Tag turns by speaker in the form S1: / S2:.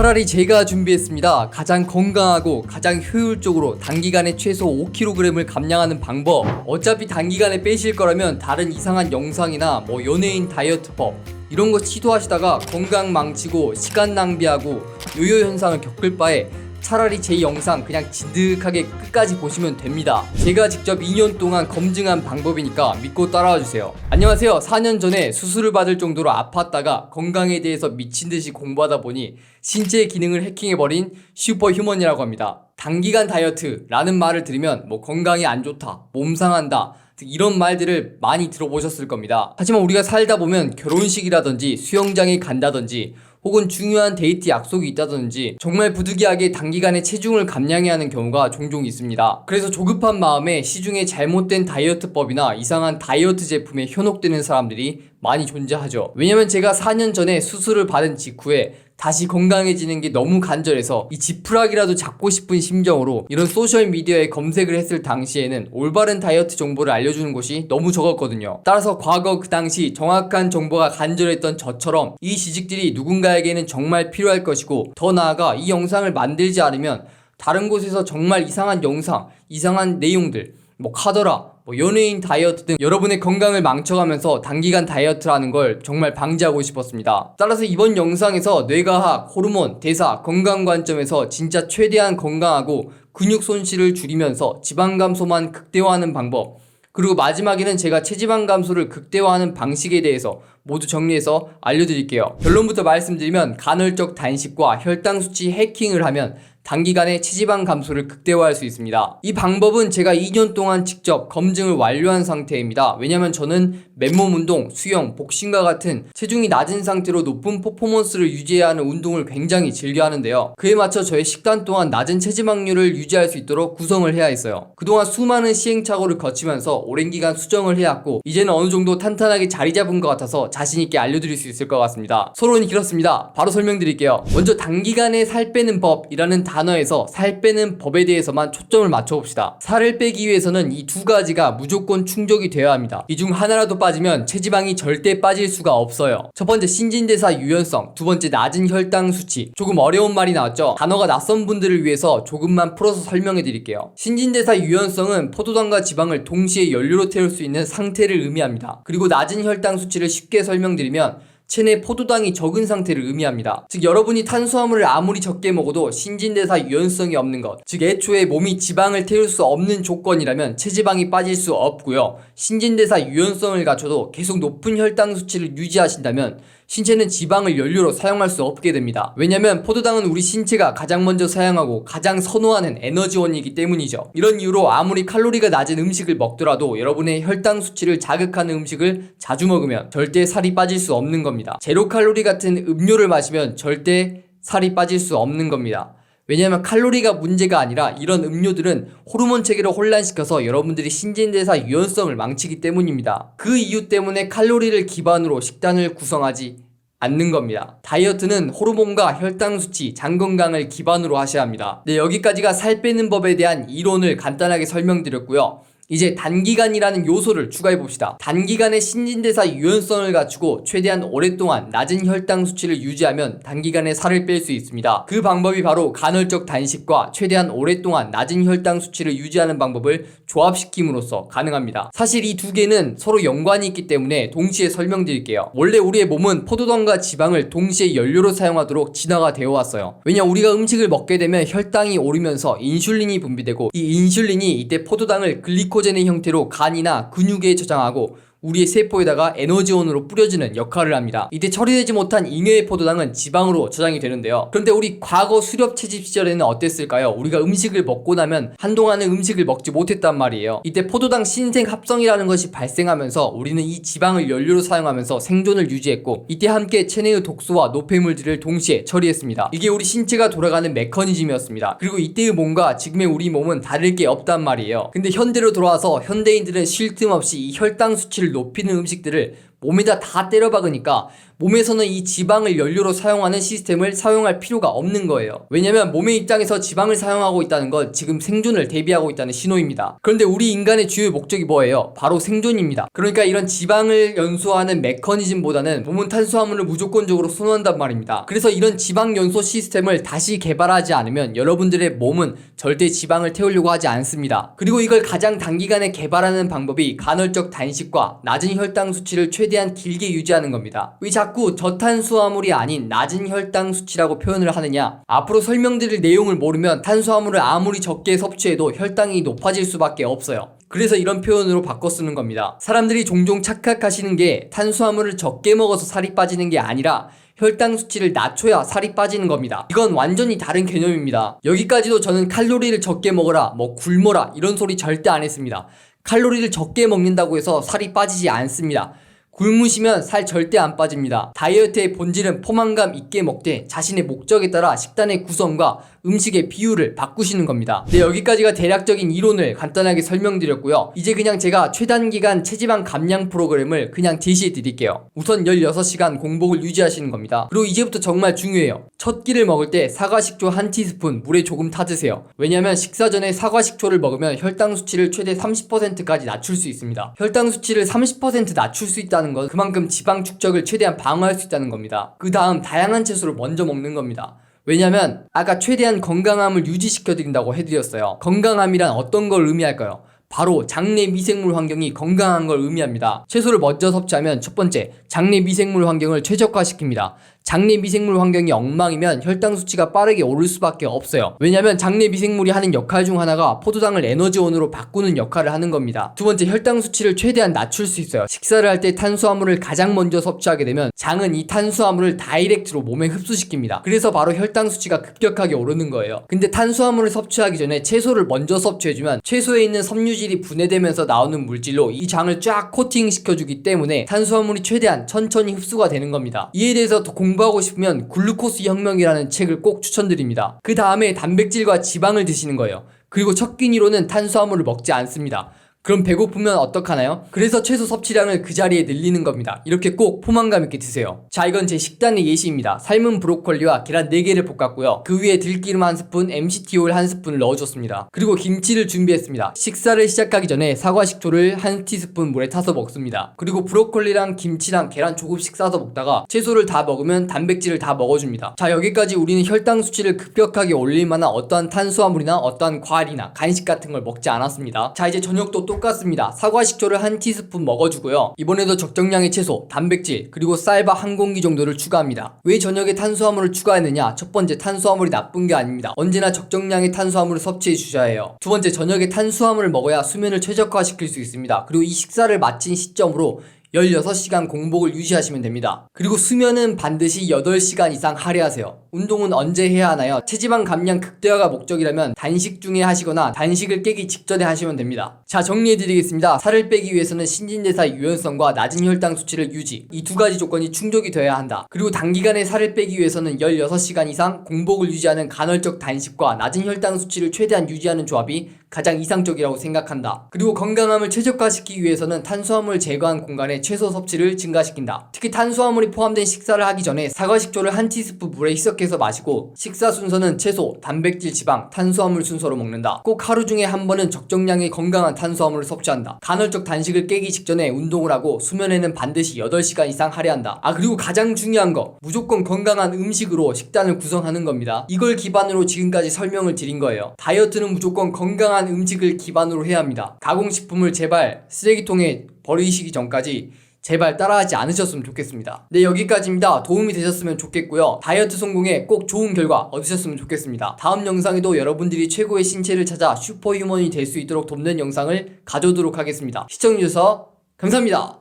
S1: 차라리 제가 준비했습니다. 가장 건강하고 가장 효율적으로 단기간에 최소 5kg을 감량하는 방법. 어차피 단기간에 빼실 거라면 다른 이상한 영상이나 연예인 다이어트법 이런 거 시도하시다가 건강 망치고 시간 낭비하고 요요 현상을 겪을 바에 차라리 제 영상 그냥 진득하게 끝까지 보시면 됩니다. 제가 직접 2년 동안 검증한 방법이니까 믿고 따라와 주세요. 안녕하세요. 4년 전에 수술을 받을 정도로 아팠다가 건강에 대해서 미친듯이 공부하다 보니 신체 기능을 해킹해버린 슈퍼휴먼이라고 합니다. 단기간 다이어트라는 말을 들으면 건강이 안 좋다, 몸 상한다 이런 말들을 많이 들어보셨을 겁니다. 하지만 우리가 살다 보면 결혼식이라든지 수영장에 간다든지 혹은 중요한 데이트 약속이 있다든지 정말 부득이하게 단기간에 체중을 감량해야 하는 경우가 종종 있습니다. 그래서 조급한 마음에 시중에 잘못된 다이어트법이나 이상한 다이어트 제품에 현혹되는 사람들이 많이 존재하죠. 왜냐면 제가 4년 전에 수술을 받은 직후에 다시 건강해지는 게 너무 간절해서 이 지푸라기라도 잡고 싶은 심정으로 이런 소셜미디어에 검색을 했을 당시에는 올바른 다이어트 정보를 알려주는 곳이 너무 적었거든요. 따라서 과거 그 당시 정확한 정보가 간절했던 저처럼 이 지식들이 누군가에게는 정말 필요할 것이고, 더 나아가 이 영상을 만들지 않으면 다른 곳에서 정말 이상한 영상, 이상한 내용들, 카더라, 연예인 다이어트 등 여러분의 건강을 망쳐가면서 단기간 다이어트라는 걸 정말 방지하고 싶었습니다. 따라서 이번 영상에서 뇌과학, 호르몬, 대사, 건강 관점에서 진짜 최대한 건강하고 근육 손실을 줄이면서 지방 감소만 극대화하는 방법, 그리고 마지막에는 제가 체지방 감소를 극대화하는 방식에 대해서 모두 정리해서 알려드릴게요. 결론부터 말씀드리면 간헐적 단식과 혈당 수치 해킹을 하면 단기간에 체지방 감소를 극대화할 수 있습니다. 이 방법은 제가 2년 동안 직접 검증을 완료한 상태입니다. 왜냐면 저는 맨몸 운동, 수영, 복싱과 같은 체중이 낮은 상태로 높은 퍼포먼스를 유지해야 하는 운동을 굉장히 즐겨 하는데요. 그에 맞춰 저의 식단 또한 낮은 체지방률을 유지할 수 있도록 구성을 해야 했어요. 그동안 수많은 시행착오를 거치면서 오랜 기간 수정을 해왔고, 이제는 어느 정도 탄탄하게 자리 잡은 것 같아서 자신있게 알려드릴 수 있을 것 같습니다. 서론이 길었습니다. 바로 설명드릴게요. 먼저 단기간에 살 빼는 법이라는 단어에서 살 빼는 법에 대해서만 초점을 맞춰봅시다. 살을 빼기 위해서는 이 두 가지가 무조건 충족이 되어야 합니다. 이 중 하나라도 빠지면 체지방이 절대 빠질 수가 없어요. 첫 번째, 신진대사 유연성. 두 번째, 낮은 혈당 수치. 조금 어려운 말이 나왔죠? 단어가 낯선 분들을 위해서 조금만 풀어서 설명해 드릴게요. 신진대사 유연성은 포도당과 지방을 동시에 연료로 태울 수 있는 상태를 의미합니다. 그리고 낮은 혈당 수치를 쉽게 설명드리면 체내 포도당이 적은 상태를 의미합니다. 즉, 여러분이 탄수화물을 아무리 적게 먹어도 신진대사 유연성이 없는 것, 즉 애초에 몸이 지방을 태울 수 없는 조건이라면 체지방이 빠질 수 없고요. 신진대사 유연성을 갖춰도 계속 높은 혈당 수치를 유지하신다면 신체는 지방을 연료로 사용할 수 없게 됩니다. 왜냐면 포도당은 우리 신체가 가장 먼저 사용하고 가장 선호하는 에너지원이기 때문이죠. 이런 이유로 아무리 칼로리가 낮은 음식을 먹더라도 여러분의 혈당 수치를 자극하는 음식을 자주 먹으면 절대 살이 빠질 수 없는 겁니다. 제로 칼로리 같은 음료를 마시면 절대 살이 빠질 수 없는 겁니다. 왜냐하면 칼로리가 문제가 아니라 이런 음료들은 호르몬 체계를 혼란시켜서 여러분들이 신진대사 유연성을 망치기 때문입니다. 그 이유 때문에 칼로리를 기반으로 식단을 구성하지 않는 겁니다. 다이어트는 호르몬과 혈당 수치, 장 건강을 기반으로 하셔야 합니다. 네, 여기까지가 살 빼는 법에 대한 이론을 간단하게 설명드렸고요. 이제 단기간이라는 요소를 추가해봅시다. 단기간에 신진대사 유연성을 갖추고 최대한 오랫동안 낮은 혈당 수치를 유지하면 단기간에 살을 뺄 수 있습니다. 그 방법이 바로 간헐적 단식과 최대한 오랫동안 낮은 혈당 수치를 유지하는 방법을 조합시킴으로써 가능합니다. 사실 이 두 개는 서로 연관이 있기 때문에 동시에 설명드릴게요. 원래 우리의 몸은 포도당과 지방을 동시에 연료로 사용하도록 진화가 되어 왔어요. 왜냐, 우리가 음식을 먹게 되면 혈당이 오르면서 인슐린이 분비되고, 이 인슐린이 이때 포도당을 글리코젠의 형태로 간이나 근육에 저장하고 우리의 세포에다가 에너지원으로 뿌려지는 역할을 합니다. 이때 처리되지 못한 잉여의 포도당은 지방으로 저장이 되는데요. 그런데 우리 과거 수렵 채집 시절에는 어땠을까요? 우리가 음식을 먹고 나면 한동안은 음식을 먹지 못했단 말이에요. 이때 포도당 신생 합성이라는 것이 발생하면서 우리는 이 지방을 연료로 사용하면서 생존을 유지했고, 이때 함께 체내의 독소와 노폐물들을 동시에 처리했습니다. 이게 우리 신체가 돌아가는 메커니즘이었습니다. 그리고 이때의 몸과 지금의 우리 몸은 다를 게 없단 말이에요. 근데 현대로 돌아와서 현대인들은 쉴 틈 없이 이 혈당 수치를 높이는 음식들을 몸에다 다 때려박으니까 몸에서는 이 지방을 연료로 사용하는 시스템을 사용할 필요가 없는 거예요. 왜냐면 몸의 입장에서 지방을 사용하고 있다는 건 지금 생존을 대비하고 있다는 신호입니다. 그런데 우리 인간의 주요 목적이 뭐예요? 바로 생존입니다. 그러니까 이런 지방을 연소하는 메커니즘보다는 몸은 탄수화물을 무조건적으로 선호한단 말입니다. 그래서 이런 지방 연소 시스템을 다시 개발하지 않으면 여러분들의 몸은 절대 지방을 태우려고 하지 않습니다. 그리고 이걸 가장 단기간에 개발하는 방법이 간헐적 단식과 낮은 혈당 수치를 최대한 길게 유지하는 겁니다. 왜 자꾸 저탄수화물이 아닌 낮은 혈당 수치라고 표현을 하느냐? 앞으로 설명드릴 내용을 모르면 탄수화물을 아무리 적게 섭취해도 혈당이 높아질 수밖에 없어요. 그래서 이런 표현으로 바꿔 쓰는 겁니다. 사람들이 종종 착각하시는 게 탄수화물을 적게 먹어서 살이 빠지는 게 아니라 혈당 수치를 낮춰야 살이 빠지는 겁니다. 이건 완전히 다른 개념입니다. 여기까지도 저는 칼로리를 적게 먹어라, 굶어라 이런 소리 절대 안 했습니다. 칼로리를 적게 먹는다고 해서 살이 빠지지 않습니다. 굶으시면 살 절대 안 빠집니다. 다이어트의 본질은 포만감 있게 먹되 자신의 목적에 따라 식단의 구성과 음식의 비율을 바꾸시는 겁니다. 네, 여기까지가 대략적인 이론을 간단하게 설명드렸고요. 이제 그냥 제가 최단기간 체지방 감량 프로그램을 그냥 제시해 드릴게요. 우선 16시간 공복을 유지하시는 겁니다. 그리고 이제부터 정말 중요해요. 첫 끼를 먹을 때 사과식초 한 티스푼 물에 조금 타드세요. 왜냐면 식사 전에 사과식초를 먹으면 혈당 수치를 최대 30%까지 낮출 수 있습니다. 혈당 수치를 30% 낮출 수 있다는 건 그만큼 지방 축적을 최대한 방어할 수 있다는 겁니다. 그 다음 다양한 채소를 먼저 먹는 겁니다. 왜냐면 아까 최대한 건강함을 유지시켜드린다고 해드렸어요. 건강함이란 어떤 걸 의미할까요? 바로 장내 미생물 환경이 건강한 걸 의미합니다. 채소를 먼저 섭취하면 첫 번째, 장내 미생물 환경을 최적화시킵니다. 장내 미생물 환경이 엉망이면 혈당 수치가 빠르게 오를 수밖에 없어요. 왜냐면 장내 미생물이 하는 역할 중 하나가 포도당을 에너지원으로 바꾸는 역할을 하는 겁니다. 두 번째, 혈당 수치를 최대한 낮출 수 있어요. 식사를 할 때 탄수화물을 가장 먼저 섭취하게 되면 장은 이 탄수화물을 다이렉트로 몸에 흡수시킵니다. 그래서 바로 혈당 수치가 급격하게 오르는 거예요. 근데 탄수화물을 섭취하기 전에 채소를 먼저 섭취해주면 채소에 있는 섬유질이 분해되면서 나오는 물질로 이 장을 쫙 코팅시켜주기 때문에 탄수화물이 최대한 천천히 흡수가 되는 겁니다. 이에 대해서 더 공부하고 싶으면 글루코스 혁명이라는 책을 꼭 추천드립니다. 그 다음에 단백질과 지방을 드시는 거예요. 그리고 첫 끼니로는 탄수화물을 먹지 않습니다. 그럼 배고프면 어떡하나요? 그래서 채소 섭취량을 그 자리에 늘리는 겁니다. 이렇게 꼭 포만감 있게 드세요. 자, 이건 제 식단의 예시입니다. 삶은 브로콜리와 계란 4개를 볶았고요. 그 위에 들기름 1스푼, MCT 오일 1스푼을 넣어줬습니다. 그리고 김치를 준비했습니다. 식사를 시작하기 전에 사과식초를 1티스푼 물에 타서 먹습니다. 그리고 브로콜리랑 김치랑 계란 조금씩 싸서 먹다가 채소를 다 먹으면 단백질을 다 먹어줍니다. 자, 여기까지 우리는 혈당 수치를 급격하게 올릴 만한 어떠한 탄수화물이나 어떠한 과일이나 간식 같은 걸 먹지 않았습니다. 자, 이제 저녁도 똑같습니다. 사과식초를 1티스푼 먹어주고요. 이번에도 적정량의 채소, 단백질, 그리고 쌀밥 1공기 정도를 추가합니다. 왜 저녁에 탄수화물을 추가했느냐? 첫 번째, 탄수화물이 나쁜 게 아닙니다. 언제나 적정량의 탄수화물을 섭취해 주셔야 해요. 두 번째, 저녁에 탄수화물을 먹어야 수면을 최적화시킬 수 있습니다. 그리고 이 식사를 마친 시점으로 16시간 공복을 유지하시면 됩니다. 그리고 수면은 반드시 8시간 이상 할애하세요. 운동은 언제 해야 하나요? 체지방 감량 극대화가 목적이라면 단식 중에 하시거나 단식을 깨기 직전에 하시면 됩니다. 자, 정리해드리겠습니다. 살을 빼기 위해서는 신진대사 유연성과 낮은 혈당 수치를 유지, 이 두 가지 조건이 충족이 되어야 한다. 그리고 단기간에 살을 빼기 위해서는 16시간 이상 공복을 유지하는 간헐적 단식과 낮은 혈당 수치를 최대한 유지하는 조합이 가장 이상적이라고 생각한다. 그리고 건강함을 최적화시키기 위해서는 탄수화물 제거한 공간에 채소 섭취를 증가시킨다. 특히 탄수화물이 포함된 식사를 하기 전에 사과식초를 1티스푼 물에 희석해서 마시고, 식사 순서는 채소, 단백질, 지방, 탄수화물 순서로 먹는다. 꼭 하루 중에 한 번은 적정량의 건강한 탄수화물을 섭취한다. 간헐적 단식을 깨기 직전에 운동을 하고 수면에는 반드시 8시간 이상 할애한다. 그리고 가장 중요한 거, 무조건 건강한 음식으로 식단을 구성하는 겁니다. 이걸 기반으로 지금까지 설명을 드린 거예요. 다이어트는 무조건 건강한 음식을 기반으로 해야 합니다. 가공식품을 제발 쓰레기통에 버리시기 전까지 제발 따라하지 않으셨으면 좋겠습니다. 네, 여기까지입니다. 도움이 되셨으면 좋겠고요. 다이어트 성공에 꼭 좋은 결과 얻으셨으면 좋겠습니다. 다음 영상에도 여러분들이 최고의 신체를 찾아 슈퍼휴먼이 될 수 있도록 돕는 영상을 가져오도록 하겠습니다. 시청해주셔서 감사합니다.